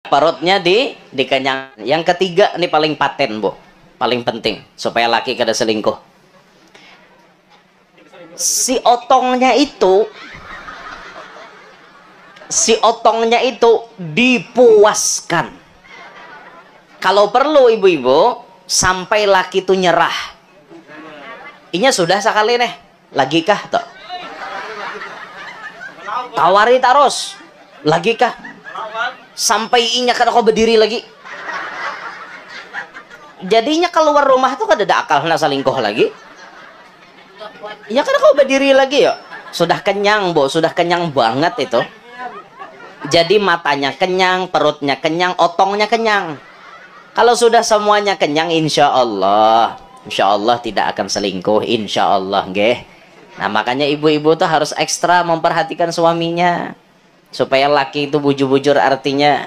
perutnya dikenyang. Yang ketiga ini paling paten, Bu. Paling penting supaya laki kada selingkuh. Si otongnya itu dipuaskan. Kalau perlu ibu-ibu sampai laki itu nyerah. Inya sudah sekali nih, lagi kah toh? Tawari terus, lagi kah? Sampai inya kada kau berdiri lagi. Jadinya keluar rumah tuh kada ada akal nak selingkuh lagi. Ya kada kau berdiri lagi ya. Sudah kenyang, Bu, sudah kenyang banget itu. Jadi matanya kenyang, perutnya kenyang, otongnya kenyang. Kalau sudah semuanya kenyang, insya Allah tidak akan selingkuh, insya Allah, nggih. Nah makanya ibu-ibu tuh harus ekstra memperhatikan suaminya supaya laki itu bujur-bujur, artinya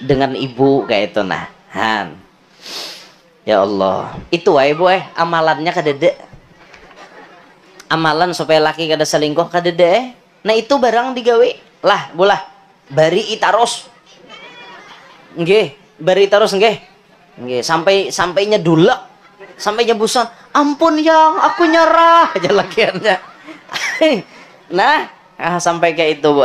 dengan ibu kayak itu. Nah, Han. Ya Allah, itu ibu amalannya kadede. Amalan supaya laki kada selingkuh kadede. Nah itu barang digawe lah, bolah. Bari itaros. Nggih, bari terus nggih. Nggih, sampainya dulek, sampainya busan. Ampun yang, aku nyerah aja lakiannya. Nah, sampai kayak itu, Bu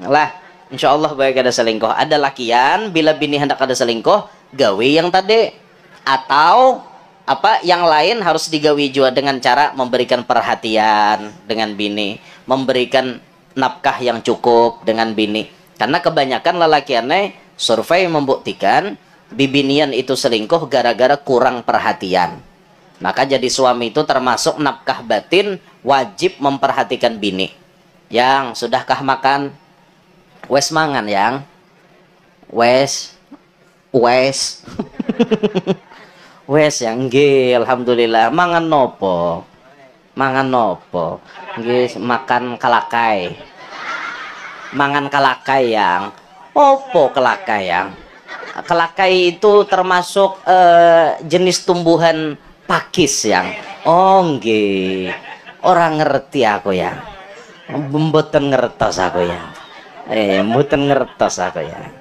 lah, insyaallah baik ada selingkuh. Ada lakian bila bini hendak ada selingkuh, gawe yang tadi atau apa yang lain harus digawi juga dengan cara memberikan perhatian dengan bini, memberikan nafkah yang cukup dengan bini. Karena kebanyakan lelakiannya survei membuktikan bibinian itu selingkuh gara-gara kurang perhatian. Maka jadi suami itu termasuk nafkah batin wajib memperhatikan bini. Yang sudahkah makan? Wes mangan yang? Wes wes yang nggih, alhamdulillah. Mangan nopo? Mangan nopo? Nggih, makan kalakai. Mangan kalakai yang? Opo kalakai yang? Kalakai itu termasuk jenis tumbuhan pakis yang. Oh nggih. Orang ngerti aku ya. Mboten ngertos aku ya. Mboten ngertos aku ya.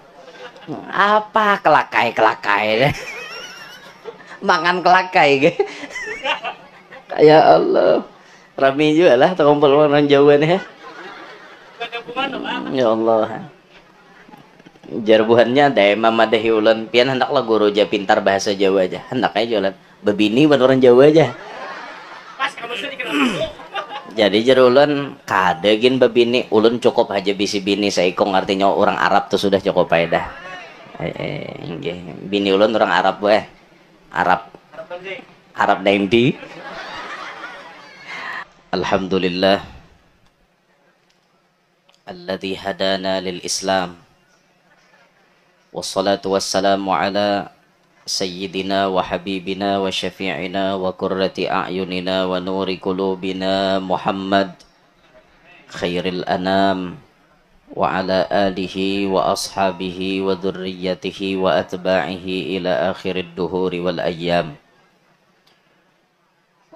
Apa kelakai? Mangan kelakai ge. Ya Allah. Rami juga lah terkumpul orang Jawa nih. Ya Allah. Jarbuhannya ada mama dehi ulen pian hendaklah guru aja pintar bahasa Jawa aja. Hendak aja jualan bebini ban orang Jawa aja. Jadi jarulan kadegin bebini ulun cukup aja bisi bini saikong, artinya orang Arab tuh sudah cukup aja dah. Bini ulun orang Arab Arab Daindi. Alhamdulillah alladzi hadana lil Islam. Wassalatu wassalamu ala sayyidina wa habibina wa syafi'ina wa qurrati a'yunina wa nuri qulubina Muhammad khairil anam wa ala alihi wa ashabihi wa dhurriyyatihi wa atba'ihi ila akhirid duhuri wal ayyam.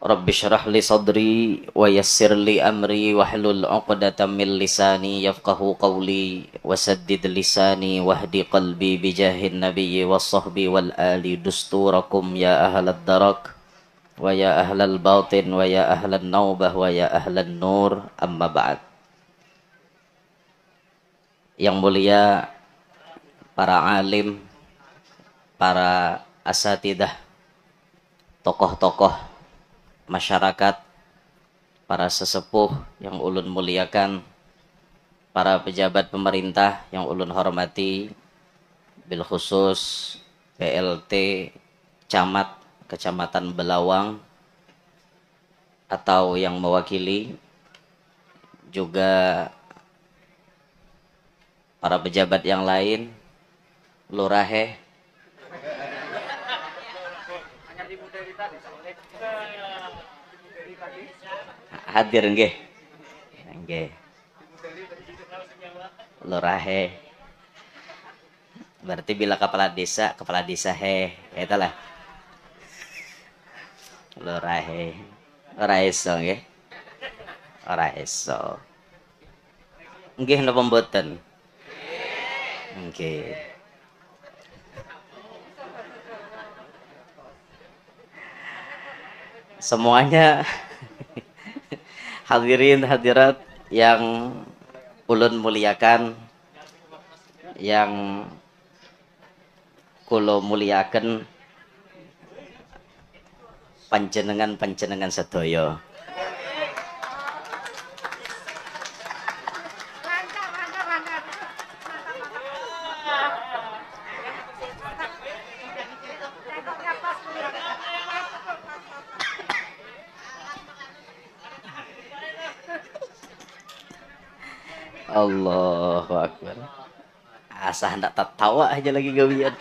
Rabbi syrah li sadri wa yassir li amri wahlul 'uqdatam min lisani yafqahu qawli wasaddid lisani wahdi qalbi bijahin nabiyyi wassahbi wal ali dusturakum ya ahlad darak wa ya ahlal batin wa ya ahlan naubah wa ya ahlan nur, amma ba'd. Yang mulia para alim, para asatidah, tokoh-tokoh masyarakat, para sesepuh yang ulun muliakan, para pejabat pemerintah yang ulun hormati, bil khusus PLT Camat Kecamatan Belawang atau yang mewakili, juga para pejabat yang lain, lurahe, hadir nggih. Nggih. Lurahe. Berarti bila kepala desa he, itulah. Lurahe. Ora iso nggih. Ora iso. Nggih napa mboten? Nggih. semuanya hadirin hadirat yang ulun muliakan, yang kulo muliakan, panjenengan sedaya. Allahu Akbar. Asah hendak tertawa aja lagi gawian.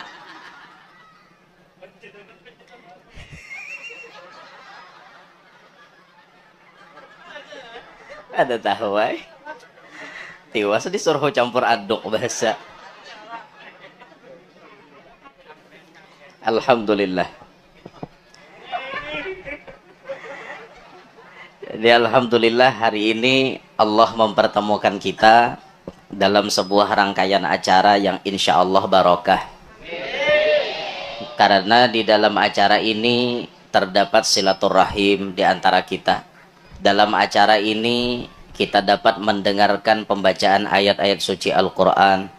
Ada tahu ay. Tiwas disuruh campur aduk bahasa. Alhamdulillah. Jadi alhamdulillah hari ini Allah mempertemukan kita dalam sebuah rangkaian acara yang insya Allah barokah. Karena di dalam acara ini terdapat silaturahim di antara kita. Dalam acara ini kita dapat mendengarkan pembacaan ayat-ayat suci Al-Quran,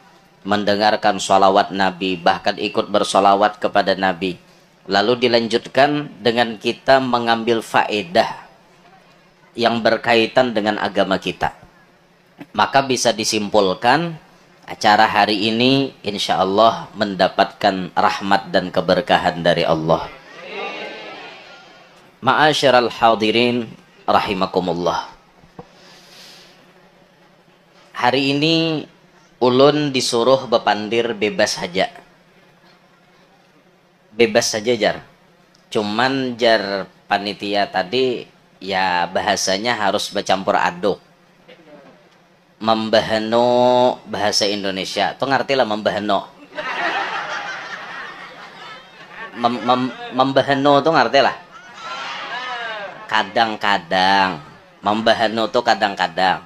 mendengarkan sholawat Nabi, bahkan ikut bersolawat kepada Nabi. Lalu dilanjutkan dengan kita mengambil faedah yang berkaitan dengan agama kita. Maka bisa disimpulkan acara hari ini insya Allah mendapatkan rahmat dan keberkahan dari Allah. Ma'asyiral hadirin rahimakumullah. Hari ini ulun disuruh bepandir bebas saja. Bebas saja jar. Cuman jar panitia tadi ya bahasanya harus bercampur aduk. Membahano bahasa Indonesia tuh ngerti lah membahano. Membahano tuh ngerti lah. Kadang-kadang membahano tuh kadang-kadang.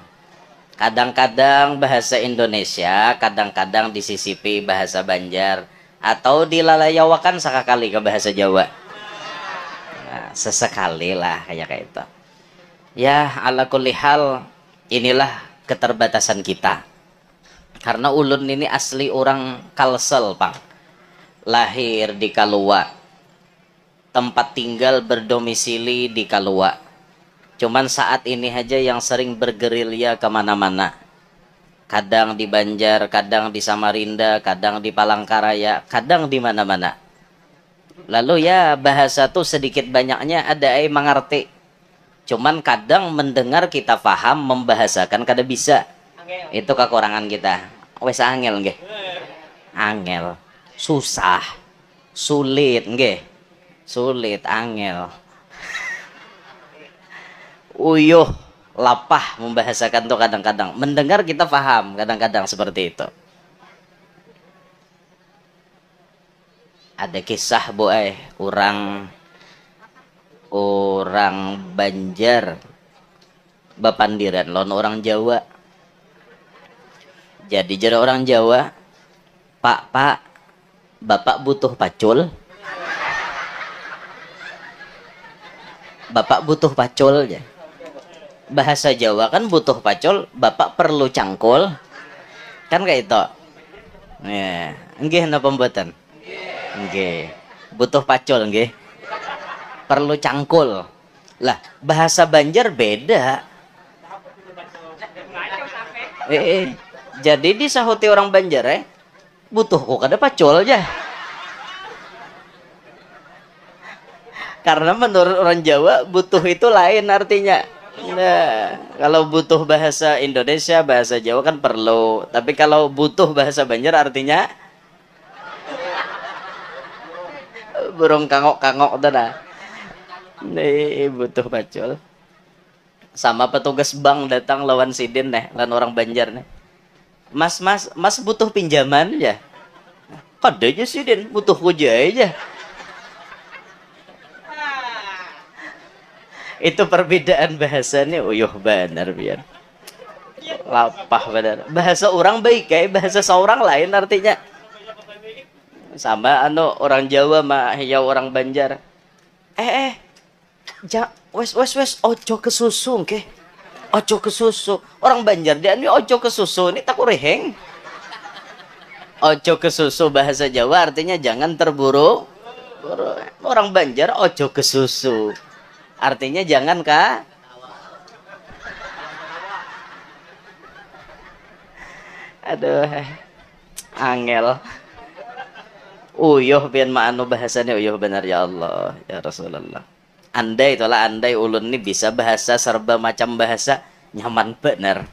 Kadang-kadang bahasa Indonesia, kadang-kadang disisipi bahasa Banjar atau dilalayawakan sekali ke bahasa Jawa. Nah, sesekali lah kayak itu. Ya ala kulli hal, inilah keterbatasan kita. Karena ulun ini asli orang Kalsel, Pak. Lahir di Kalua. Tempat tinggal berdomisili di Kalua. Cuman saat ini aja yang sering bergerilya kemana-mana. Kadang di Banjar, kadang di Samarinda, kadang di Palangkaraya, kadang di mana-mana. Lalu ya bahasa tuh sedikit banyaknya ada yang mengerti. Cuman kadang mendengar kita paham, membahasakan kada bisa. Angel. Itu kekurangan kita. Wes angel nggih. Angel. Susah. Sulit nggih. Sulit angel. Uyuh, lapah membahasakan tuh kadang-kadang. Mendengar kita paham, kadang-kadang seperti itu. Ada kisah orang Banjar bapandiran lawan orang Jawa. Jadi jadi orang Jawa, Pak, Bapak butuh pacul. Bapak butuh pacul ya. Bahasa Jawa kan butuh pacul, Bapak perlu cangkul. Kan kayak itu. Ya, nggih napa mboten? Nggih. Butuh pacul nggih. Perlu cangkul. Lah, bahasa Banjar beda. Jadi disahuti orang Banjar butuh kok kada pacul aja. Karena menurut orang Jawa butuh itu lain artinya. Nah, kalau butuh bahasa Indonesia, bahasa Jawa kan perlu. Tapi kalau butuh bahasa Banjar artinya burung kangok-kangok tuh dah. Nih butuh pacul. Sama petugas bank datang lawan sidin lawan orang Banjar nih. Mas butuh pinjaman ya? Kada aja sidin, butuh kuja aja. Itu perbedaan bahasanya uyuh benar biar lapah benar. Bahasa orang baik bahasa seorang lain artinya sama orang Jawa mah ya orang Banjar Wes ojo kesusu ke. Ojo kesusu. Orang Banjar dia ini ojo kesusu ini tak reheng. Ojo kesusu bahasa Jawa artinya jangan terburu. Orang Banjar ojo kesusu. Artinya jangan kah? Aduh, angel. Uyuh pian ma'anu bahasanya uyuh benar ya Allah ya Rasulullah. Andai ulun ini bisa bahasa serba macam bahasa nyaman benar.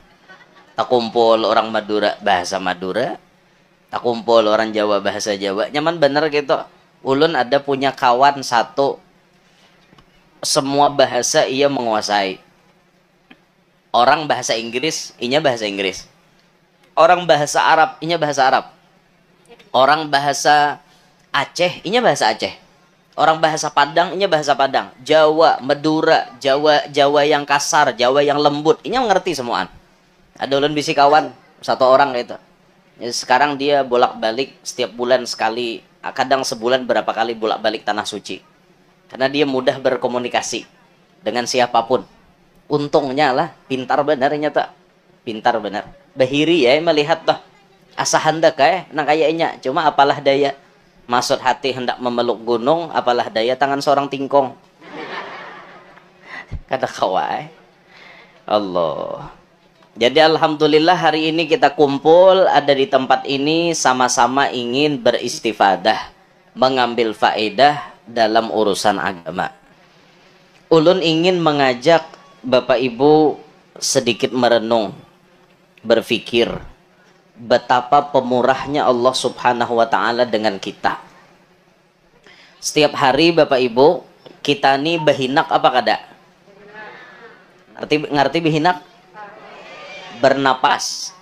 Tak kumpul orang Madura bahasa Madura, tak kumpul orang Jawa bahasa Jawa nyaman benar gitu. Ulun ada punya kawan satu, semua bahasa ia menguasai. Orang bahasa Inggris, inya bahasa Inggris. Orang bahasa Arab, inya bahasa Arab. Orang bahasa Aceh, inya bahasa Aceh. Orang bahasa Padang, inya bahasa Padang. Jawa, Madura, Jawa yang kasar, Jawa yang lembut, inya ngerti semuaan. Ada ulun bisi kawan, satu orang gitu. Ya, sekarang dia bolak-balik setiap bulan sekali, kadang sebulan berapa kali bolak-balik tanah suci. Karena dia mudah berkomunikasi dengan siapapun. Untungnya lah, pintar benar nyata. Pintar benar. Bahiri ya melihat toh asa hendak nang kayaknya cuma apalah daya maksud hati hendak memeluk gunung apalah daya tangan seorang tingkong kada kawai Allah. Jadi alhamdulillah hari ini kita kumpul ada di tempat ini sama-sama ingin beristifadah mengambil faedah dalam urusan agama. Ulun ingin mengajak Bapak Ibu sedikit merenung, berpikir betapa pemurahnya Allah Subhanahu wa taala dengan kita. Setiap hari Bapak Ibu, kita nih behinak apa kada? Ngerti behinak? Bernapas.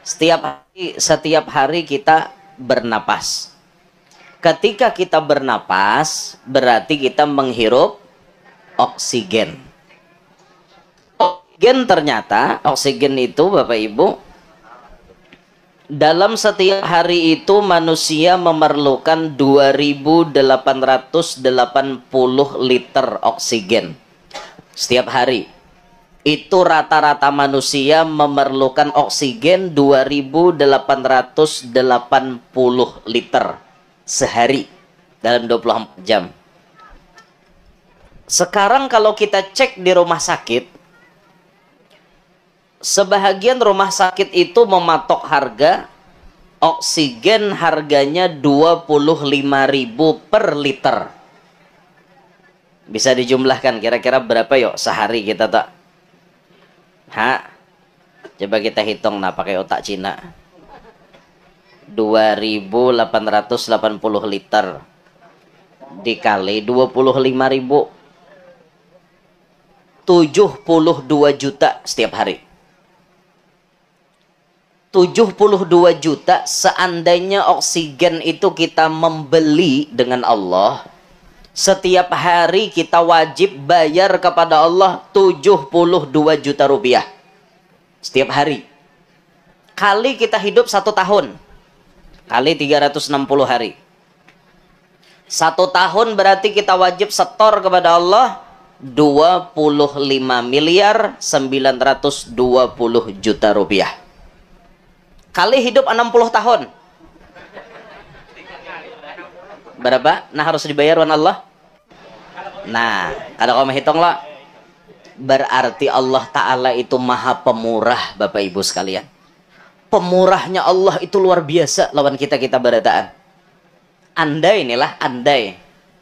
Setiap hari kita bernapas. Ketika kita bernapas, berarti kita menghirup oksigen. Ternyata oksigen itu Bapak Ibu dalam setiap hari itu manusia memerlukan 2880 liter oksigen setiap hari. Itu rata-rata manusia memerlukan oksigen 2880 liter sehari dalam 24 jam. Sekarang kalau kita cek di rumah sakit, sebahagian rumah sakit itu mematok harga oksigen harganya 25.000 per liter. Bisa dijumlahkan kira-kira berapa yuk sehari kita tak? Coba kita hitung nah pakai otak Cina. 2.880 liter dikali 25.000, 72 juta setiap hari. 72 juta seandainya oksigen itu kita membeli dengan Allah, setiap hari kita wajib bayar kepada Allah 72 juta rupiah setiap hari. Kali kita hidup 1 tahun, kali 360 hari, 1 tahun berarti kita wajib setor kepada Allah 25.920 juta rupiah. Kali hidup 60 tahun berapa? Nah harus dibayar wan Allah. Nah kalau kamu hitung lah, berarti Allah Ta'ala itu maha pemurah Bapak Ibu sekalian. Pemurahnya Allah itu luar biasa lawan kita berataan. Andai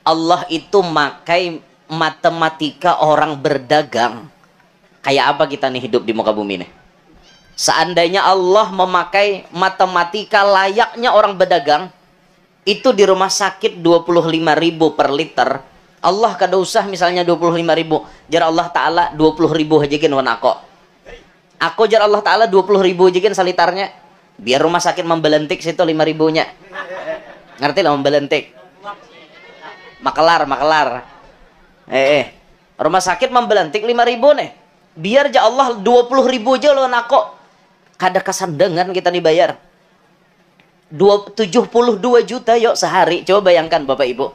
Allah itu makai matematika orang berdagang, kayak apa kita nih hidup di muka bumi nih? Seandainya Allah memakai matematika layaknya orang berdagang, itu di rumah sakit 25.000 per liter, Allah kada usah misalnya 25.000, jar Allah Ta'ala 20.000 hajikin wan aku jar Allah Ta'ala 20.000 hajikin salitarnya, biar rumah sakit membelentik situ 5.000-nya. Ngerti lah membelentik? Makelar. Rumah sakit membelentik 5.000 nih, biar ja Allah 20.000 aja lawan aku. Kada kesandangan kita dibayar 72 juta yuk sehari. Coba bayangkan Bapak Ibu,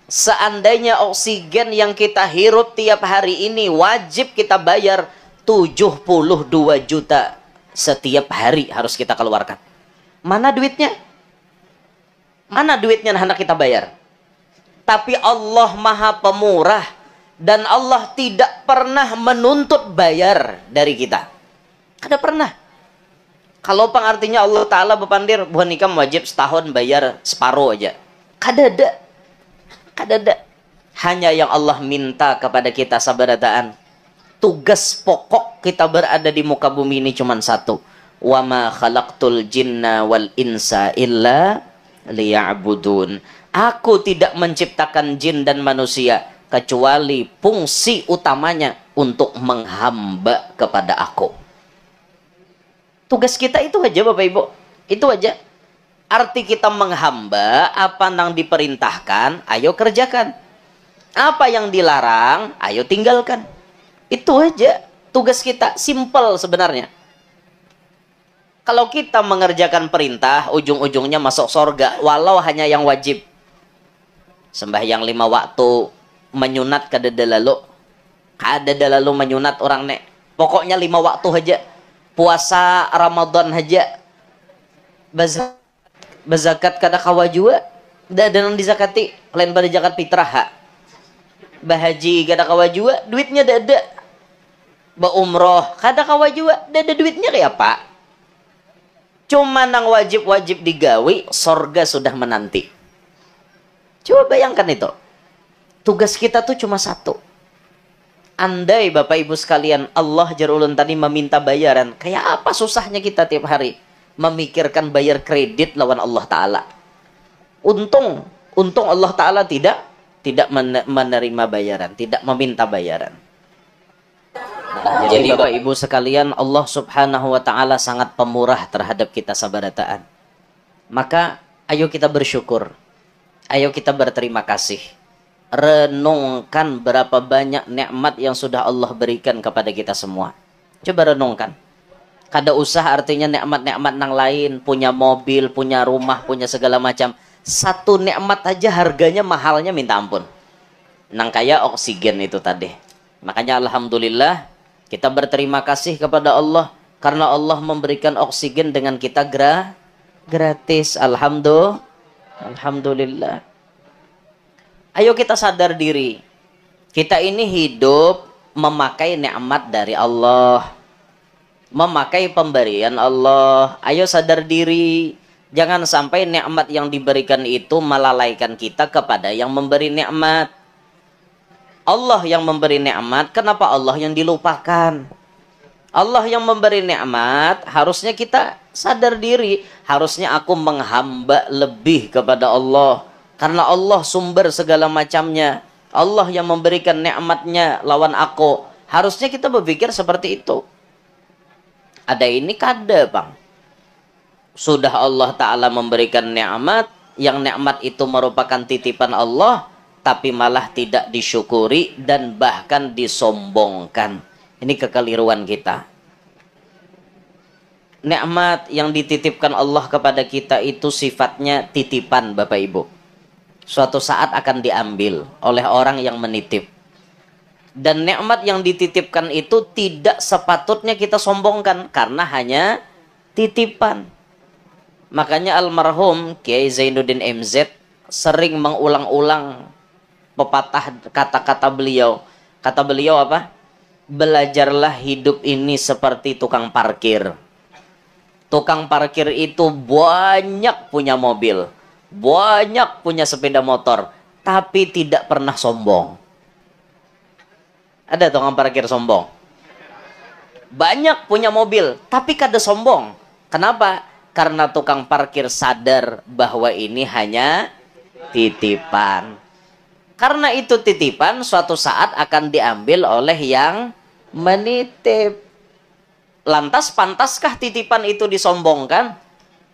Seandainya oksigen yang kita hirup tiap hari ini wajib kita bayar 72 juta setiap hari harus kita keluarkan. Mana duitnya? Mana duitnya anak kita bayar? Tapi Allah Maha Pemurah dan Allah tidak pernah menuntut bayar dari kita. Kada pernah. Kalau pengartinya Allah Ta'ala bepandir, buah nikah wajib setahun bayar separuh aja. Kada ada. Kada ada. Hanya yang Allah minta kepada kita sabarataan. Tugas pokok kita berada di muka bumi ini cuma satu. Wa ma khalaqtul jinna wal insa illa liya'budun. Aku tidak menciptakan jin dan manusia kecuali fungsi utamanya untuk menghamba kepada aku. Tugas kita itu aja Bapak Ibu. Itu aja. Arti kita menghamba, apa yang diperintahkan, ayo kerjakan. Apa yang dilarang, ayo tinggalkan. Itu aja tugas kita, simple sebenarnya. Kalau kita mengerjakan perintah, ujung-ujungnya masuk surga, walau hanya yang wajib. Sembahyang 5 waktu, menyunat kada lalu. Kada lalu menyunat orang nek. Pokoknya 5 waktu aja. Puasa Ramadan aja. Bazakat kada kawa jua. Dan dizakati lain pada zakat fitrah. Bahaji kada kawa jua, duitnya ada. Baumroh kada kawa jua, ada duitnya kayak apa? Cuma nang wajib-wajib digawi, sorga sudah menanti. Coba bayangkan itu. Tugas kita tuh cuma satu. Andai Bapak Ibu sekalian, Allah jarulun tadi meminta bayaran, kayak apa susahnya kita tiap hari memikirkan bayar kredit lawan Allah Ta'ala. Untung Allah Ta'ala tidak menerima bayaran, tidak meminta bayaran. Jadi Bapak Ibu sekalian, Allah Subhanahu wa Ta'ala sangat pemurah terhadap kita sabarataan. Maka ayo kita bersyukur, ayo kita berterima kasih. Renungkan berapa banyak nikmat yang sudah Allah berikan kepada kita semua. Coba renungkan. Kada usah artinya nikmat-nikmat nang lain, punya mobil, punya rumah, punya segala macam. Satu nikmat aja harganya mahalnya minta ampun. Nang kayak oksigen itu tadi. Makanya alhamdulillah kita berterima kasih kepada Allah karena Allah memberikan oksigen dengan kita gratis. Alhamdulillah. Ayo kita sadar diri. Kita ini hidup memakai nikmat dari Allah. Memakai pemberian Allah. Ayo sadar diri. Jangan sampai nikmat yang diberikan itu melalaikan kita kepada yang memberi nikmat. Allah yang memberi nikmat, kenapa Allah yang dilupakan? Allah yang memberi nikmat, harusnya kita sadar diri. Harusnya aku menghamba lebih kepada Allah. Karena Allah sumber segala macamnya. Allah yang memberikan nikmatnya lawan aku. Harusnya kita berpikir seperti itu. Ada ini kada bang. Sudah Allah Ta'ala memberikan nikmat. Yang nikmat itu merupakan titipan Allah. Tapi malah tidak disyukuri dan bahkan disombongkan. Ini kekeliruan kita. Nikmat yang dititipkan Allah kepada kita itu sifatnya titipan Bapak Ibu. Suatu saat akan diambil oleh orang yang menitip. Dan nikmat yang dititipkan itu tidak sepatutnya kita sombongkan karena hanya titipan. Makanya almarhum Kiai Zainuddin MZ sering mengulang-ulang pepatah kata-kata beliau. Kata beliau apa? Belajarlah hidup ini seperti tukang parkir. Tukang parkir itu banyak punya mobil, banyak punya sepeda motor, tapi tidak pernah sombong. Ada tukang parkir sombong? Banyak punya mobil, tapi kada sombong. Kenapa? Karena tukang parkir sadar bahwa ini hanya titipan. Karena itu titipan suatu saat akan diambil oleh yang menitip. Lantas pantaskah titipan itu disombongkan?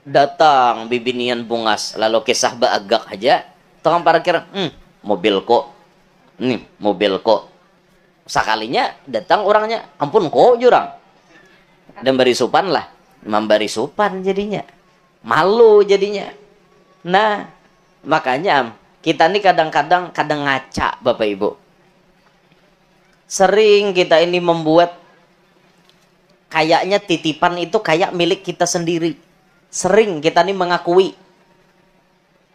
Datang bibinian bungas lalu kisah baagak aja. Tukang parkir, mobil kok. Nih, mobil kok. Sekalinya datang orangnya, ampun kok jurang. Dan beri supan lah. Memberi supan jadinya. Malu jadinya. Nah, makanya Kita ini kadang-kadang ngaca, Bapak Ibu. Sering kita ini membuat kayaknya titipan itu kayak milik kita sendiri. Sering kita ini mengakui,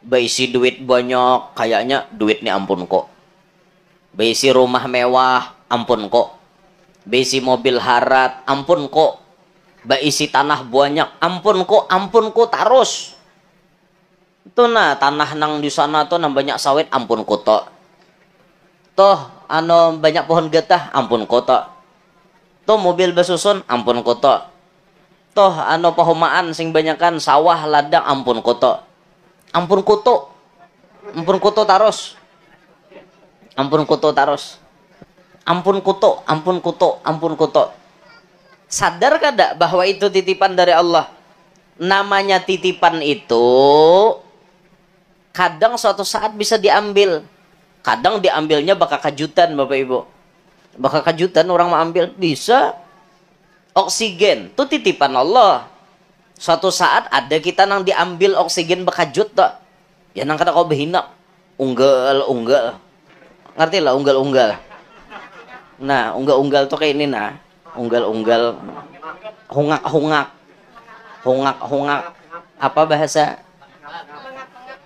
baisi duit banyak, kayaknya duit ini ampun kok. Baisi rumah mewah, ampun kok. Baisi mobil harat, ampun kok. Baisi tanah banyak, ampun kok terus. Itu nah tanah nang di sana tuh nang banyak sawit, ampun kok tok. Toh banyak pohon getah, ampun kok tok. Toh mobil basusun, ampun kok tok. Toh pahomaan sing banyakan sawah ladang, ampun kok tok. Ampun kuto. Ampun kuto terus. Ampun kuto terus. Ampun kuto, ampun kuto, ampun kuto. Sadar kada bahwa itu titipan dari Allah? Namanya titipan itu kadang suatu saat bisa diambil. Kadang diambilnya bakal kejutan, Bapak Ibu. Bakal kejutan orang mau ambil, bisa. Oksigen itu titipan Allah. Suatu saat ada kita nang diambil oksigen bekajut tak? Ya nang kata kau behina. Unggal. Ngerti lah unggal. Nah, unggal tuh kayak ini nah. Unggal. Hungak. Apa bahasa?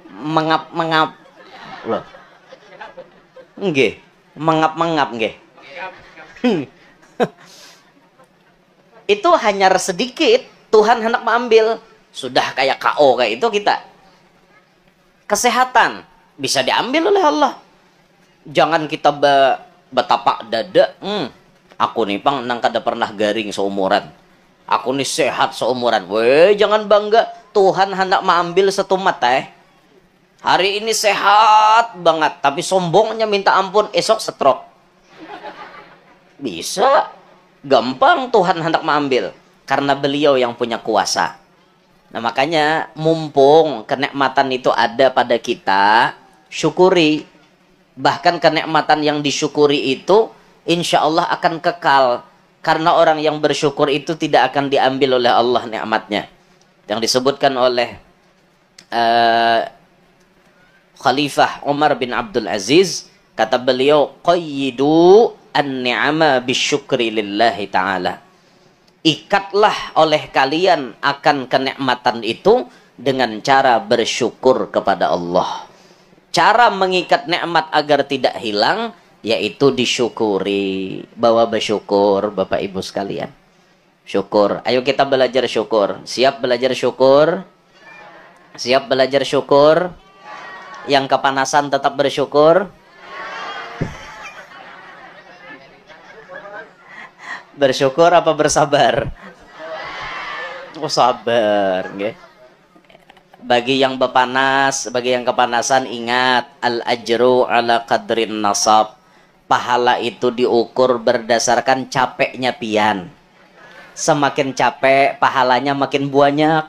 Mengap. Loh. Nggih. Mengap nggih. Itu hanya sedikit. Tuhan hendak mengambil, sudah kayak KO kayak itu kita. Kesehatan bisa diambil oleh Allah. Jangan kita betapak dada. Aku nih pang nang kada pernah garing seumuran. Aku nih sehat seumuran. Weh, jangan bangga. Tuhan hendak mengambil satu mata. Hari ini sehat banget, tapi sombongnya minta ampun, esok stroke. Bisa, gampang Tuhan hendak mengambil. Karena beliau yang punya kuasa. Nah makanya mumpung kenikmatan itu ada pada kita, syukuri. Bahkan kenikmatan yang disyukuri itu insya Allah akan kekal. Karena orang yang bersyukur itu tidak akan diambil oleh Allah nikmatnya. Yang disebutkan oleh Khalifah Umar bin Abdul Aziz, kata beliau, qayyidu an-ni'ama bisyukri lillahi ta'ala. Ikatlah oleh kalian akan kenikmatan itu dengan cara bersyukur kepada Allah. Cara mengikat nikmat agar tidak hilang yaitu disyukuri. Bahwa bersyukur, Bapak Ibu sekalian. Syukur. Ayo kita belajar syukur. Siap belajar syukur? Siap belajar syukur? Yang kepanasan tetap bersyukur? Bersyukur apa bersabar? Oh sabar, nggih. Bagi yang bepanas, bagi yang kepanasan ingat al-ajru ala qadrin nasab. Pahala itu diukur berdasarkan capeknya pian. Semakin capek, pahalanya makin banyak.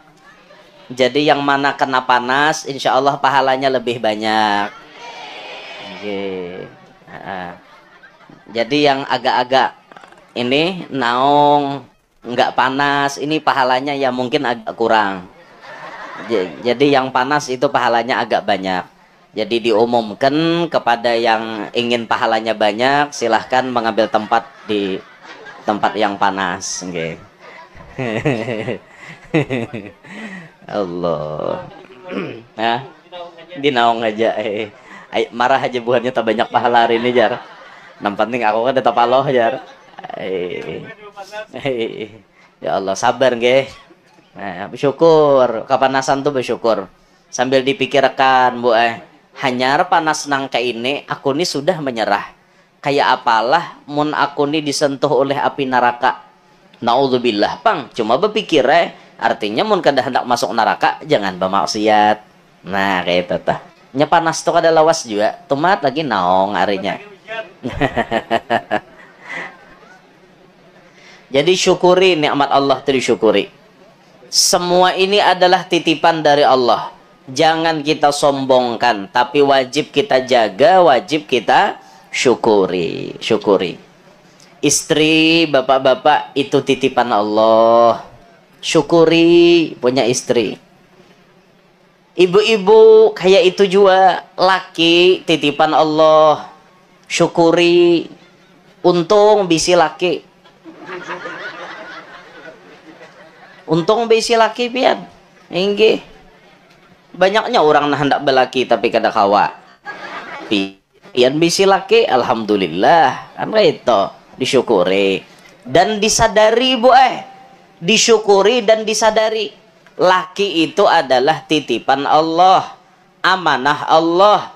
Jadi yang mana kena panas, insya Allah pahalanya lebih banyak. Jadi yang agak-agak ini naung nggak panas, ini pahalanya ya mungkin agak kurang. Jadi yang panas itu pahalanya agak banyak. Jadi diumumkan kepada yang ingin pahalanya banyak, silahkan mengambil tempat di tempat yang panas. Okay. Allah. Nah, di naung aja. Marah aja buahnya tak banyak pahala hari ini jar. Yang penting aku kan tetap Allah jar. Ya Allah sabar nggih. Nah, bersyukur. Kepanasan tuh bersyukur. Sambil dipikirkan, Bu hanyar panas nang kayak ini, aku ini sudah menyerah. Kayak apalah mun aku ini disentuh oleh api neraka. Naudzubillah, Pang. Cuma berpikir artinya mun kada hendak masuk neraka jangan bermaksiat. Nah, kayak itu tah. Nya panas tuh kada lawas juga. Tomat lagi naong harinya. Jadi syukuri nikmat Allah itu disyukuri. Semua ini adalah titipan dari Allah. Jangan kita sombongkan, tapi wajib kita jaga, wajib kita syukuri. Syukuri. Istri, bapak-bapak itu titipan Allah. Syukuri punya istri. Ibu-ibu kayak itu juga, laki titipan Allah, syukuri. Untung bisi laki, untung bisi laki pian. Inggih. Banyaknya orang nah hendak belaki tapi kada kawa. Pian bisi laki, alhamdulillah. Kan itu disyukuri dan disadari, Bu. Disyukuri dan disadari. Laki itu adalah titipan Allah, amanah Allah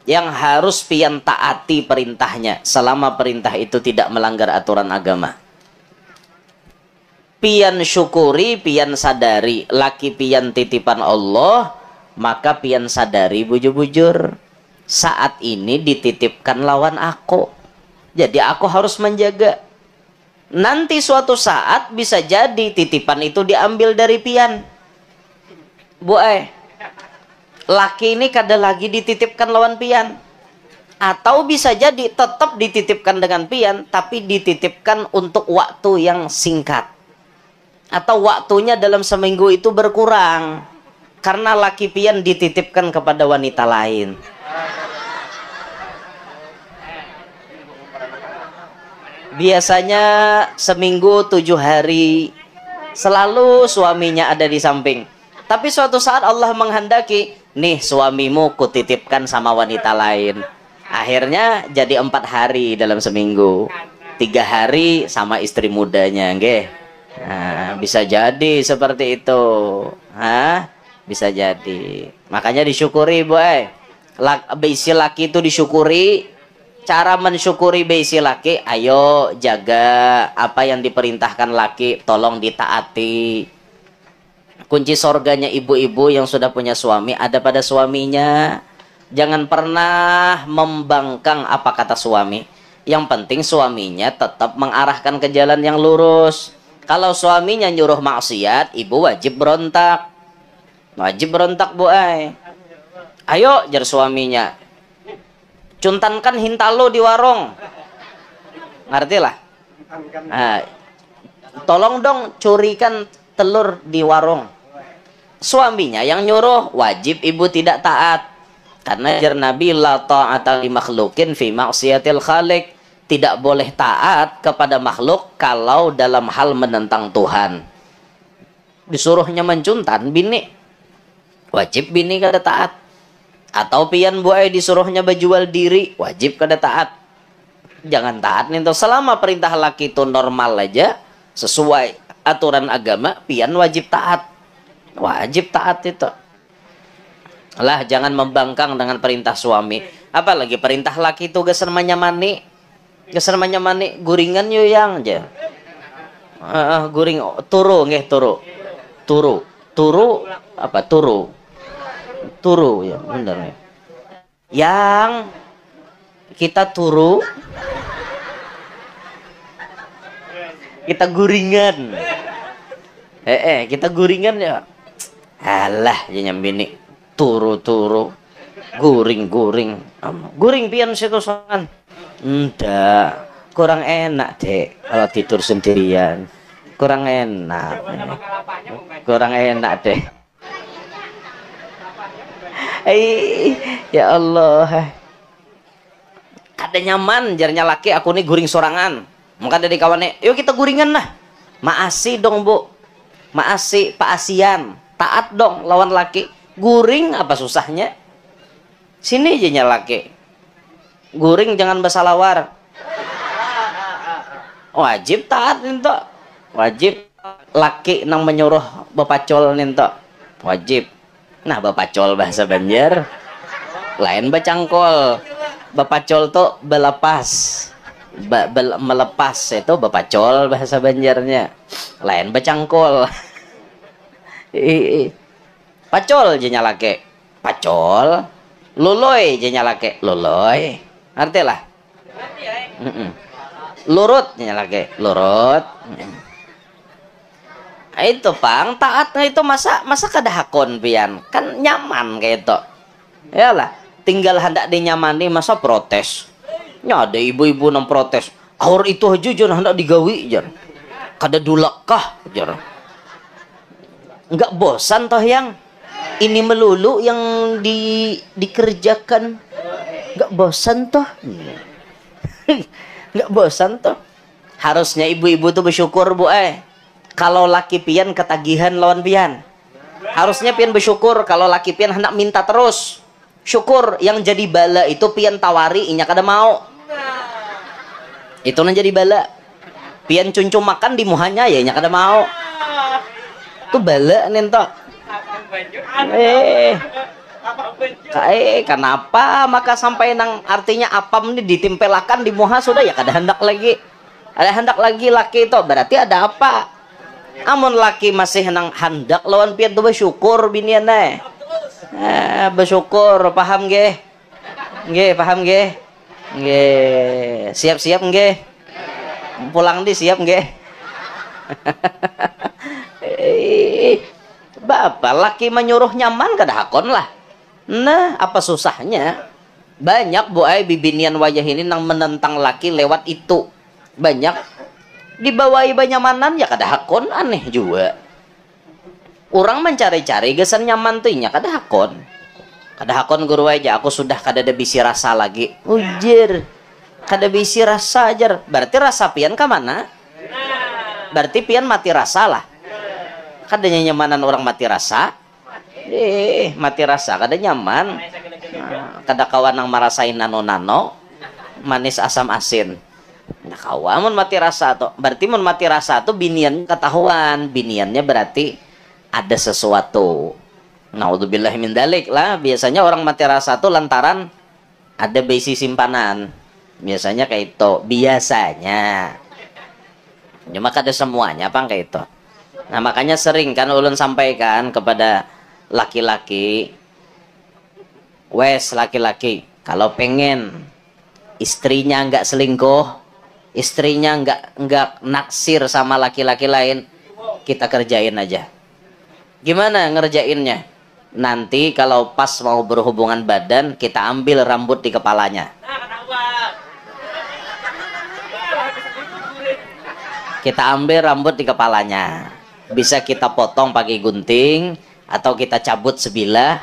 yang harus pian taati perintahnya selama perintah itu tidak melanggar aturan agama. Pian syukuri, pian sadari, laki pian titipan Allah, maka pian sadari bujur-bujur saat ini dititipkan lawan aku. Jadi aku harus menjaga. Nanti suatu saat bisa jadi titipan itu diambil dari pian. Bu, laki ini kada lagi dititipkan lawan pian. Atau bisa jadi tetap dititipkan dengan pian, tapi dititipkan untuk waktu yang singkat. Atau waktunya dalam seminggu itu berkurang. Karena laki pian dititipkan kepada wanita lain. Biasanya seminggu 7 hari selalu suaminya ada di samping. Tapi suatu saat Allah menghendaki, nih suamimu kutitipkan sama wanita lain. Akhirnya jadi 4 hari dalam seminggu, 3 hari sama istri mudanya, nggih. Nah, bisa jadi seperti itu. Bisa jadi. Makanya disyukuri, Bu. Bisi laki itu disyukuri. Cara mensyukuri bisi laki, ayo jaga apa yang diperintahkan laki, tolong ditaati. Kunci sorganya ibu-ibu yang sudah punya suami ada pada suaminya. Jangan pernah membangkang apa kata suami. Yang penting suaminya tetap mengarahkan ke jalan yang lurus. Kalau suaminya nyuruh maksiat, ibu wajib berontak. Wajib berontak, Bu. Ayo, jar suaminya, cuntankan hintalo di warung. Ngerti lah. Tolong dong curikan telur di warung. Suaminya yang nyuruh, wajib ibu tidak taat. Karena jar Nabi, la ta'ata li makhlukin fi maksiatil khaliq. Tidak boleh taat kepada makhluk kalau dalam hal menentang Tuhan. Disuruhnya mencuntan bini, wajib bini kada taat. Atau pian Bu, disuruhnya berjual diri, wajib kada taat. Jangan taat nih. Selama perintah laki itu normal aja, sesuai aturan agama, pian wajib taat. Wajib taat itu. Lah, jangan membangkang dengan perintah suami. Apalagi perintah laki itu geser menyamani. Geser menyamani, guringan yo yang aja. Guring turu nggih, turu. Turu apa turu? Turu ya, benar ya. Yang kita turu, kita guringan. Kita guringan ya. Alah, jangan bini turu guring guring pian situ sokan. Enggak, kurang enak dek kalau tidur sendirian. Kurang enak deh. Ya Allah, kada nyaman jarnya laki aku nih guring sorangan. Maka dari kawannya, yuk kita guringan lah. Maasi dong Bu, maasi Pak Asian, taat dong lawan laki. Guring apa susahnya? Sini aja laki guring, jangan bersalawar. Wajib taat ninto, wajib laki nang menyuruh bepacol ninto, wajib. Nah, bepacol bahasa Banjar lain bacangkol. Bepacol tuh belepas, melepas itu bepacol bahasa Banjarnya, lain bacangkol. Pacol jenya laki, pacol. Loloy jenya laki, loloy. Ngerti lah. Lurut jenya laki, lurut. Itu pang taat itu masa kada hakon pian, kan nyaman kayak itu. Yalah, tinggal hendak dinyamani masa protes. Nya ada ibu-ibu nang protes. Aur itu aja jan hendak digawi jan. Kada dulak kah jan. Enggak bosan toh yang Ini melulu yang dikerjakan. Nggak bosan toh. Nggak bosan toh. Harusnya ibu-ibu tuh bersyukur bu kalau laki pian ketagihan lawan pian. Harusnya pian bersyukur kalau laki pian hendak minta terus. Syukur yang jadi bala itu pian tawari inya kada mau. Itu yang jadi bala. Pian cuncung makan di muhanya ya inya kada mau. Itu bala nentok. Kenapa maka sampai nang artinya apam ini ditimpelakan di muha sudah ya kada hendak lagi. Ada hendak lagi laki itu berarti ada apa? Amun laki masih nang hendak lawan pian tuh bersyukur binian bersyukur paham ge? Nggih paham ge? Nggih siap-siap nggih? Pulang di siap nggih? Bapak laki menyuruh nyaman kada hakon lah. Nah, apa susahnya? Banyak bu bibinian wajah ini nang menentang laki lewat itu. Banyak dibawahi banyamanan ya kada hakon aneh juga. Orang mencari-cari gesan nyaman tuh nya kada hakon. Kada hakon guru aja aku sudah kada ada bisi rasa lagi. Ujir. Kada bisi rasa ajar. Berarti rasa pian ke mana? Berarti pian mati rasa lah. Kadanya nyamanan orang mati rasa. Mati rasa kada nyaman. Kada kawan nang marasain nano-nano manis asam asin. Nah kawan mun mati rasa tuh. Berarti mun mati rasa tuh binian ketahuan. Biniannya berarti ada sesuatu. Naudzubillah min dalik lah. Biasanya orang mati rasa tuh lantaran ada besi simpanan. Biasanya kayak itu. Biasanya. Cuma kada semuanya apa kayak itu. Nah makanya sering kan ulun sampaikan kepada laki-laki, wes laki-laki kalau pengen istrinya nggak selingkuh, istrinya nggak naksir sama laki-laki lain, kita kerjain aja. Gimana ngerjainnya? Nanti kalau pas mau berhubungan badan, kita ambil rambut di kepalanya. Kita ambil rambut di kepalanya. Bisa kita potong pakai gunting atau kita cabut sebilah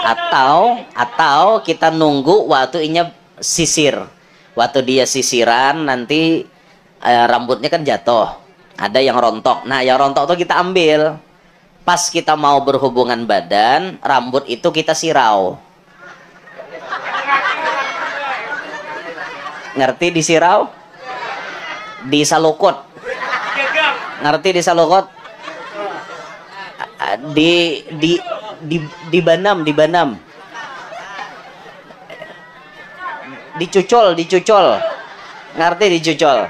atau kita nunggu waktu inya sisir. Waktu dia sisiran nanti rambutnya kan jatuh. Ada yang rontok. Nah, yang rontok tuh kita ambil. Pas kita mau berhubungan badan, rambut itu kita sirau. Ngerti disirau? Disalukut. Ngerti disalukut? Dibanam dicucol ngerti dicucol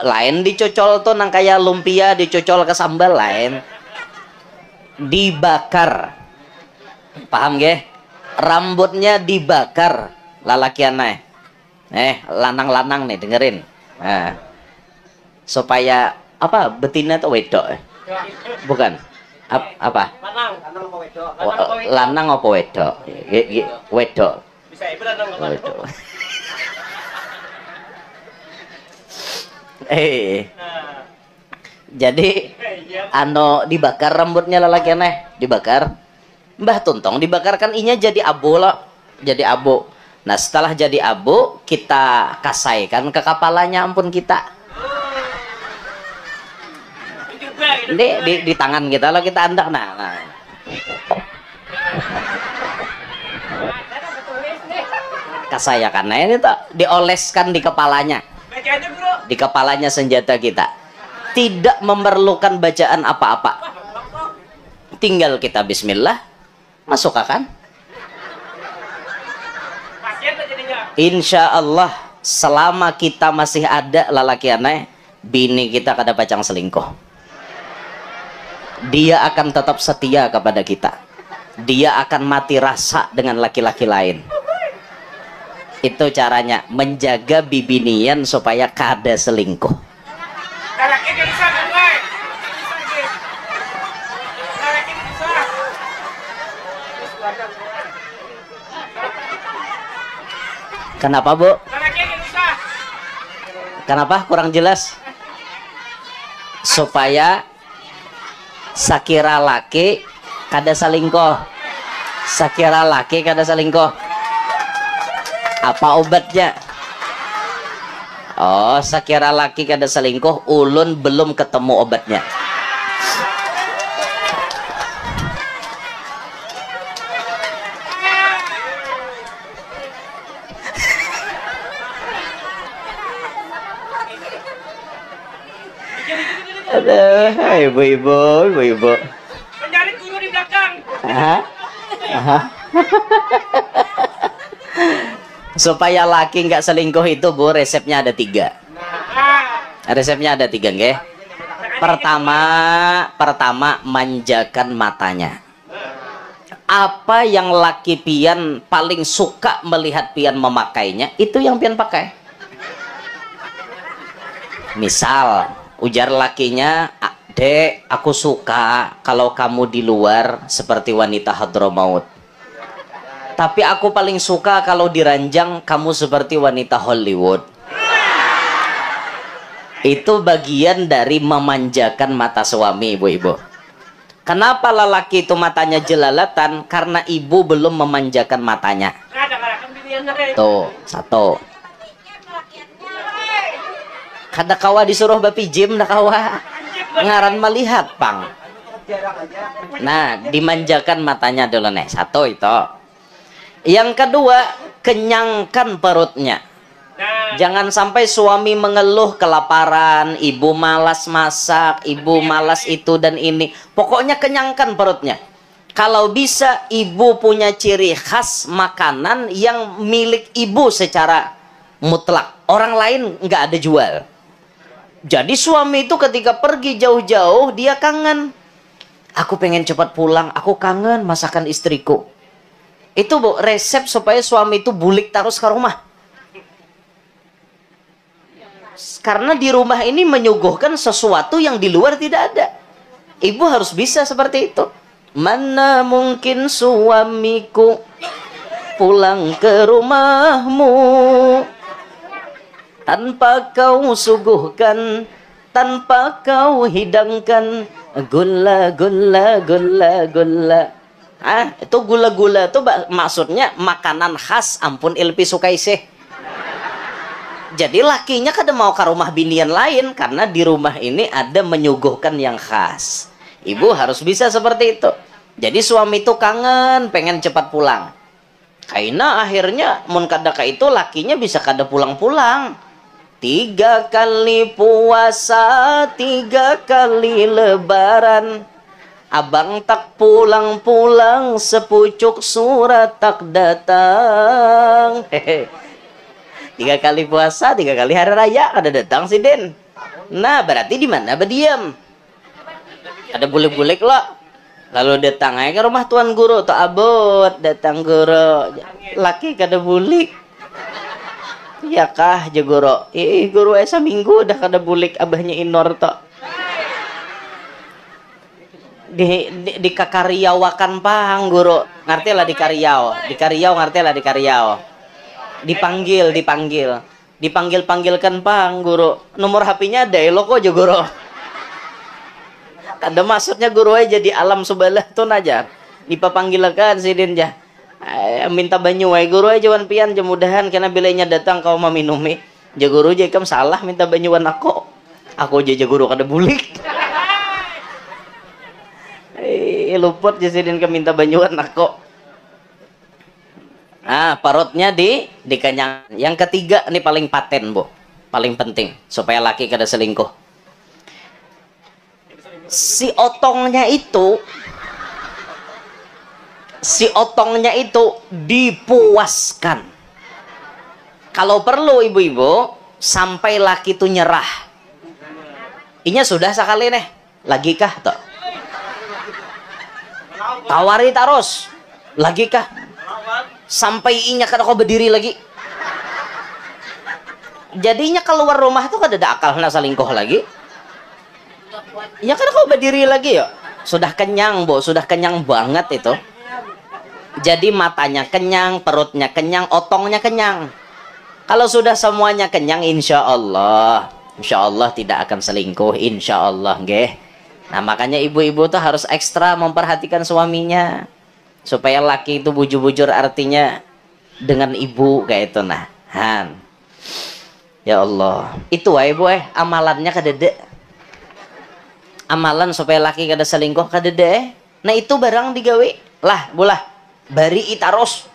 lain dicucol tuh nang kayak lumpia dicucol ke sambal lain dibakar paham ge rambutnya dibakar lalakian lanang-lanang nih dengerin nah, supaya apa betina tuh wedok bukan apa lanang apa wedok wedok bisa lanang apa wedok jadi dibakar rambutnya lelaki dibakar Mbah Tuntong dibakarkan inya jadi abu loh jadi abu. Nah setelah jadi abu kita kasaikan ke kepalanya ampun kita di tangan kita lo kita andak nah. Kasayakan nah ini tuh dioleskan di kepalanya senjata kita tidak memerlukan bacaan apa-apa tinggal kita bismillah masukkan insya Allah selama kita masih ada lalaki aneh bini kita kada pacang selingkuh. Dia akan tetap setia kepada kita. Dia akan mati rasa dengan laki-laki lain. Itu caranya menjaga bibinian supaya kada selingkuh. Kenapa bu? Kenapa kurang jelas? Supaya sakira laki kada selingkuh. Sakira laki kada selingkuh. Apa obatnya? Oh, sakira laki kada selingkuh, ulun belum ketemu obatnya. Aduh, ibu-ibu. Mencari guru di belakang. Supaya laki nggak selingkuh itu, Bu, resepnya ada 3. Resepnya ada 3, nggih. Pertama manjakan matanya. Apa yang laki pian paling suka melihat pian memakainya, itu yang pian pakai. Misal ujar lakinya, "Dek, aku suka kalau kamu di luar seperti wanita Hadramaut. Tapi aku paling suka kalau di ranjang kamu seperti wanita Hollywood." Itu bagian dari memanjakan mata suami, ibu-ibu. Kenapa lelaki itu matanya jelalatan? Karena ibu belum memanjakan matanya. Tuh, satu. Kada kawa disuruh bapi jim dah kawa. Ngaran melihat, Pang. Nah, dimanjakan matanya dulu nih. Satu itu. Yang kedua, kenyangkan perutnya. Jangan sampai suami mengeluh kelaparan, ibu malas masak, ibu malas itu dan ini. Pokoknya kenyangkan perutnya. Kalau bisa, ibu punya ciri khas makanan yang milik ibu secara mutlak. Orang lain nggak ada jual. Jadi suami itu ketika pergi jauh-jauh, dia kangen. Aku pengen cepat pulang, aku kangen masakan istriku. Itu, Bu, resep supaya suami itu bulik terus ke rumah. Karena di rumah ini menyuguhkan sesuatu yang di luar tidak ada. Ibu harus bisa seperti itu. Mana mungkin suamiku pulang ke rumahmu tanpa kau suguhkan, tanpa kau hidangkan gula. Itu gula-gula itu maksudnya makanan khas, ampun ilpi sukaisih. Jadi lakinya kada mau ke rumah binian lain karena di rumah ini ada menyuguhkan yang khas. Ibu harus bisa seperti itu. Jadi suami itu kangen, pengen cepat pulang. Karena akhirnya mun kada ka itu lakinya bisa kada pulang-pulang. 3 kali puasa, 3 kali lebaran. Abang tak pulang-pulang, sepucuk surat tak datang. 3 kali puasa, 3 kali hari raya ada datang si Den. Nah, berarti di mana berdiam? Ada bulik-bulik lo. Lalu datang aja ke rumah tuan guru, tak abot datang guru. Laki kada bulik. Ya kah je guru? Guru esa minggu dah kada bulik abahnya inor to. Di kakariawakan pang guru. Ngerti lah di Kariau. Di Kariau ngerti lah di Kariau. Dipanggil-panggilkan pang guru. Nomor HP-nya ada lo kok je guru. Kada maksudnya guru aja di alam sebelah tuh aja. Dipanggilkan si Dinja. Minta banyu wae guru aja wan pian mudahan karena bilainya datang kau mau minumi. Ja guru aja ikam salah minta banyuan aku. Aku aja guru kada bulik. Luput je si Din ke minta banyuan aku. Nah, perutnya dikenyang. Yang ketiga ini paling paten, Bu. Paling penting supaya laki kada selingkuh. Si otongnya itu dipuaskan. Kalau perlu ibu-ibu sampai laki itu nyerah. Inya sudah sekali nih. Lagi kah toh? Tawari terus. Lagi kah? Sampai inya kada kau berdiri lagi. Jadinya keluar rumah tuh kada ada akal nak selingkuh lagi. Ya kada kau berdiri lagi ya. Sudah kenyang, Bu, sudah kenyang banget itu. Jadi matanya kenyang, perutnya kenyang, otongnya kenyang. Kalau sudah semuanya kenyang, insya Allah tidak akan selingkuh, insya Allah, nggih. Nah, makanya ibu-ibu tuh harus ekstra memperhatikan suaminya. Supaya laki itu bujur-bujur artinya dengan ibu kayak itu nah. Han. Ya Allah. Itu wae ibu amalannya kadede. Amalan supaya laki kada selingkuh kadede. Nah, itu barang digawe. Lah, bulah. Bari itaros.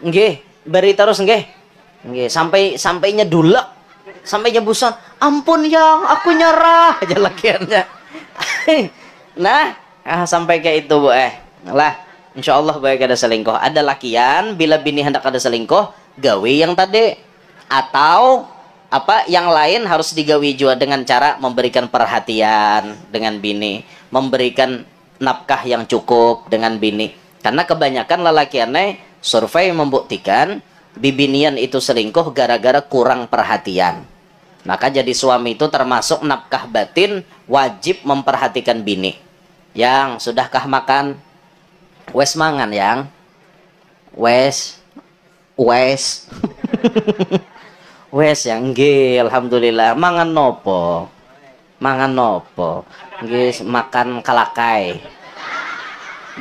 Nggih, bari terus nggih. Nggih, sampainya dulek. Sampainya busan. Ampun yang, aku nyerah aja lakiannya. Nah, sampai kayak itu Bu lah, insya Allah baik ada selingkuh. Ada lakian bila bini hendak ada selingkuh, gawe yang tadi. Atau apa yang lain harus digawe juga dengan cara memberikan perhatian dengan bini, memberikan nafkah yang cukup dengan bini. Karena kebanyakan lelakiannya survei membuktikan bibinian itu selingkuh gara-gara kurang perhatian. Maka jadi suami itu termasuk nafkah batin wajib memperhatikan bini. Yang sudahkah makan? Wes mangan yang? Wes wes yang nggih, alhamdulillah. Mangan nopo? Mangan nopo? Nggih, makan kalakai.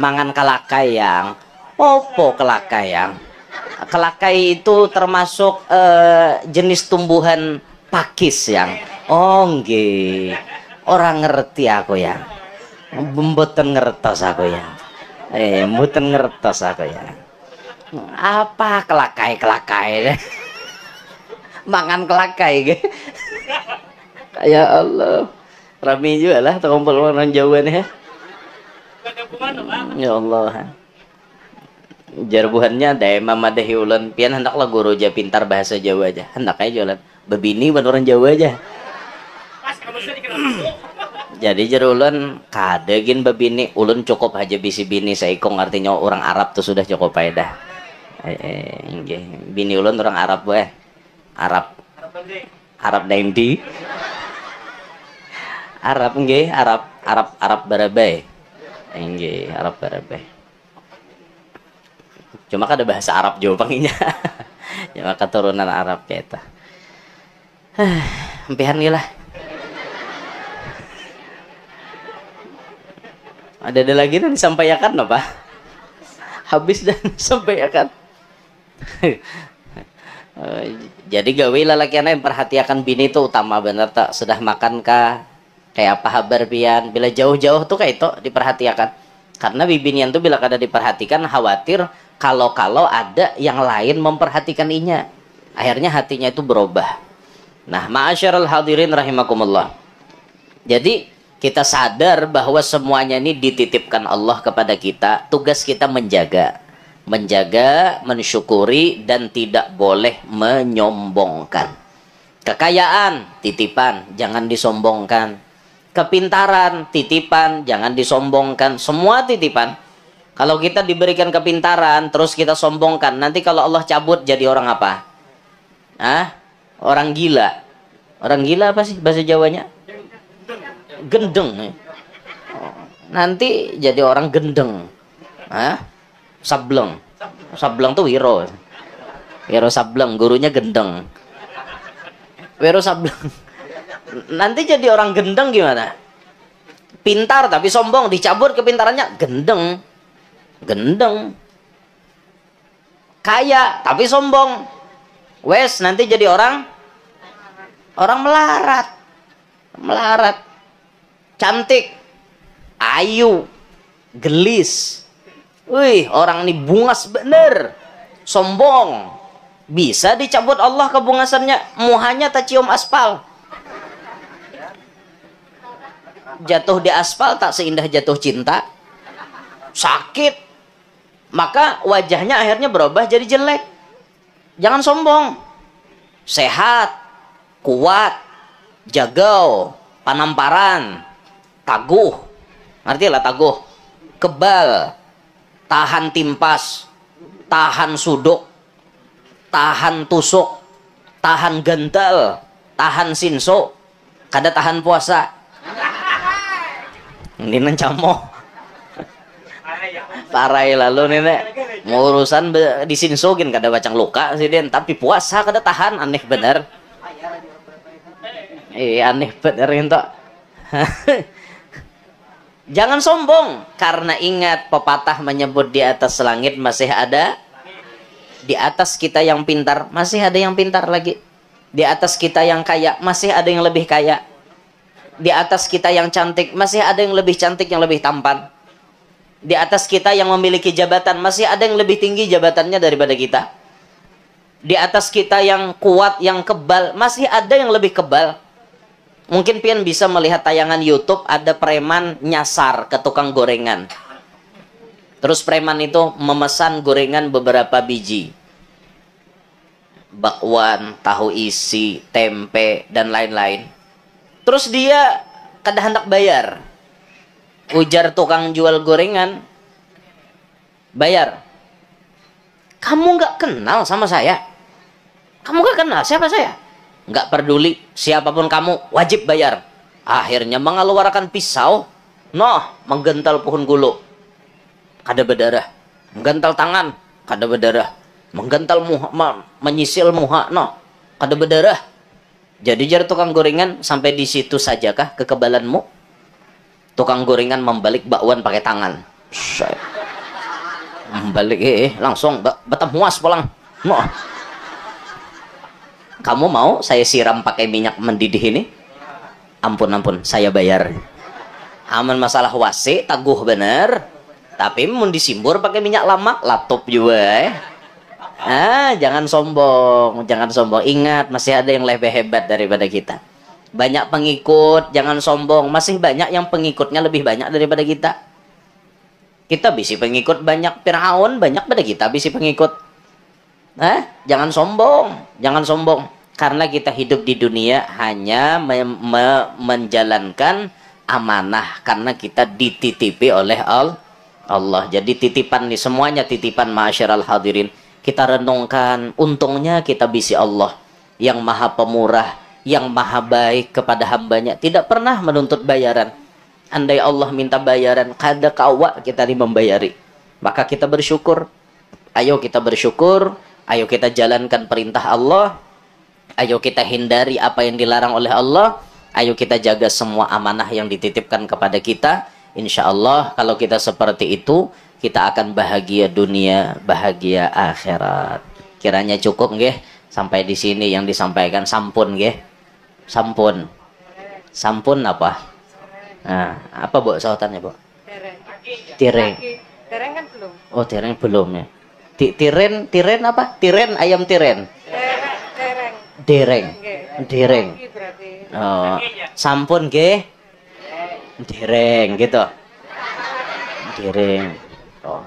Mangan kalakai yang? Opo kalakai yang? Kalakai itu termasuk jenis tumbuhan pakis yang. Oh nggih. Orang ngerti aku ya. Mboten ngertos aku ya. Mboten ngertos aku ya. Apa kelakai? Mangan kelakai ge. Ya Allah. Rami juga lah terkumpul orang Jawa nih ya. Ya Allah. Jarbuhannya ada mama dahiulan pian hendaklah guru aja pintar bahasa Jawa aja. Hendak aja jualan. Bebini ban orang Jawa aja. Jadi jerulan kadegin bebini ulun cukup aja bisi bini saikong artinya orang Arab tuh sudah cukup aja dah. Bini ulun orang Arab Arab daindi. Arab nggih, Arab barabai. Nggih, Arab barabai. Cuma kan ada bahasa Arab Jawa panginya. Cuma keturunan Arab kita. Empihan lah. Ada lagi nih disampaikan apa? Habis dan sampaikan. Jadi gawe lalakiana yang perhatiakan bini itu utama bener tak sudah makan kah? Kayak apa kabar pian? Bila jauh-jauh tuh kayak itu diperhatikan. Karena bibinian tuh bila kada diperhatikan khawatir kalau ada yang lain memperhatikan inya. Akhirnya hatinya itu berubah. Nah, ma'asyiral hadirin rahimakumullah. Jadi kita sadar bahwa semuanya ini dititipkan Allah kepada kita. Tugas kita menjaga, mensyukuri dan tidak boleh menyombongkan. Kekayaan titipan, jangan disombongkan. Kepintaran titipan, jangan disombongkan. Semua titipan. Kalau kita diberikan kepintaran terus kita sombongkan, nanti kalau Allah cabut jadi orang apa? Orang gila. Orang gila apa sih bahasa Jawanya? Gendeng. Nanti jadi orang gendeng. Sableng. Sableng tuh Wiro Sableng, gurunya gendeng. Wiro Sableng. Nanti jadi orang gendeng gimana? Pintar tapi sombong, dicabut kepintarannya, gendeng. Kaya tapi sombong, wes nanti jadi orang melarat. Cantik, ayu, gelis. Wih, orang ini bungas bener. Sombong. Bisa dicabut Allah kebungasannya. Muhanya tak cium aspal. Jatuh di aspal tak seindah jatuh cinta. Sakit. Maka wajahnya akhirnya berubah jadi jelek. Jangan sombong. Sehat, kuat, jagau, panamparan, taguh, ngerti lah taguh, kebal, tahan timpas, tahan suduk, tahan tusuk, tahan gental, tahan sinso, kada tahan puasa. Ini nancamo. Parai lalu nenek mau urusan disinsogin kada bacang luka sih den, tapi puasa kada tahan, aneh bener. Aneh bener itu. Jangan sombong, karena ingat pepatah menyebut di atas langit masih ada, di atas kita yang pintar masih ada yang pintar lagi, di atas kita yang kaya masih ada yang lebih kaya, di atas kita yang cantik masih ada yang lebih cantik, yang lebih tampan, di atas kita yang memiliki jabatan masih ada yang lebih tinggi jabatannya daripada kita, di atas kita yang kuat, yang kebal masih ada yang lebih kebal. Mungkin pian bisa melihat tayangan YouTube, ada preman nyasar ke tukang gorengan. Terus preman itu memesan gorengan beberapa biji. Bakwan, tahu isi, tempe, dan lain-lain. Terus dia kada hendak bayar. Ujar tukang jual gorengan, bayar. Kamu nggak kenal sama saya? Kamu nggak kenal siapa saya? Nggak peduli siapapun kamu, wajib bayar. Akhirnya mengeluarkan pisau, menggental pohon gulu, kada berdarah. Menggental tangan, kada berdarah. Menggental muha, menyisil muha, kada berdarah. Jadi jar tukang gorengan, sampai di situ sajakah kekebalanmu? Tukang gorengan membalik bakwan pakai tangan. Membalik, langsung batam muas pulang. Kamu mau saya siram pakai minyak mendidih ini? Ampun, saya bayar. Aman masalah wasi, taguh bener. Tapi mau disimbur pakai minyak lama, laptop juga. Jangan sombong, jangan sombong. Ingat, masih ada yang lebih hebat daripada kita. Banyak pengikut, jangan sombong. Masih banyak yang pengikutnya lebih banyak daripada kita. Kita bisa pengikut banyak, Fir'aun banyak pada kita bisa pengikut. Jangan sombong, jangan sombong. Karena kita hidup di dunia hanya menjalankan amanah, karena kita dititipi oleh Allah. Jadi titipan nih, semuanya titipan, ma'asyiral hadirin. Kita renungkan, untungnya kita bisi Allah yang maha pemurah, yang maha baik kepada hambanya, tidak pernah menuntut bayaran. Andai Allah minta bayaran, kada kawa kita membayari. Maka kita bersyukur. Ayo kita bersyukur. Ayo kita jalankan perintah Allah. Ayo kita hindari apa yang dilarang oleh Allah. Ayo kita jaga semua amanah yang dititipkan kepada kita. Insya Allah kalau kita seperti itu, kita akan bahagia dunia, bahagia akhirat. Kiranya cukup nggih sampai di sini yang disampaikan. Sampun nggih. Sampun. Sampun apa? Apa Bu sautannya, Bu? Tireng. Tireng kan belum. Oh, tireng belum ya. Tiren apa? Tiren, ayam tiren. Dereng. Dereng. Oh, sampun nggih. Dereng gitu. Dereng. Oh.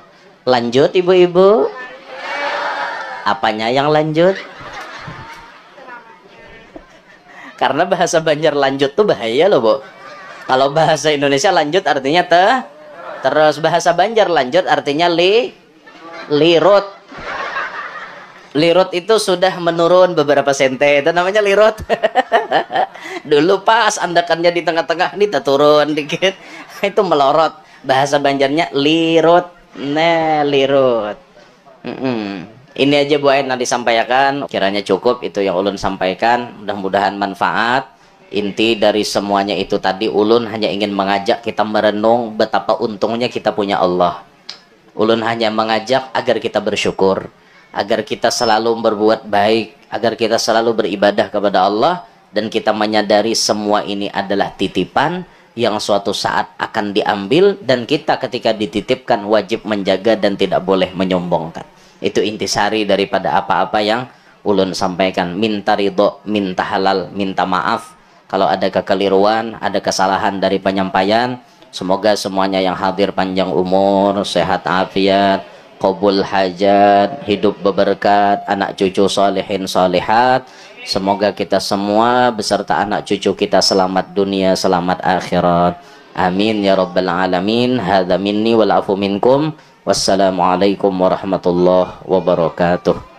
Lanjut ibu-ibu. Apanya yang lanjut? Karena bahasa Banjar lanjut tuh bahaya loh, Bu. Kalau bahasa Indonesia lanjut artinya terus, bahasa Banjar lanjut artinya lirut. Lirut itu sudah menurun beberapa sente, itu namanya lirut. Dulu pas andakannya di tengah-tengah, ini turun dikit, itu melorot. Bahasa Banjarnya lirut, lirut. Ini aja Bu Ain yang disampaikan, kiranya cukup itu yang ulun sampaikan, mudah-mudahan manfaat. Inti dari semuanya itu tadi, ulun hanya ingin mengajak kita merenung betapa untungnya kita punya Allah. Ulun hanya mengajak agar kita bersyukur, agar kita selalu berbuat baik, agar kita selalu beribadah kepada Allah, dan kita menyadari semua ini adalah titipan yang suatu saat akan diambil, dan kita ketika dititipkan wajib menjaga dan tidak boleh menyombongkan. Itu intisari daripada apa-apa yang ulun sampaikan. Minta ridho, minta halal, minta maaf kalau ada kekeliruan, ada kesalahan dari penyampaian. Semoga semuanya yang hadir panjang umur, sehat afiat, qabul hajat, hidup berberkat, anak cucu solehin solehat. Semoga kita semua beserta anak cucu kita selamat dunia, selamat akhirat. Amin ya rabbal alamin. Hadza minni wal afu minkum. Wassalamualaikum warahmatullahi wabarakatuh.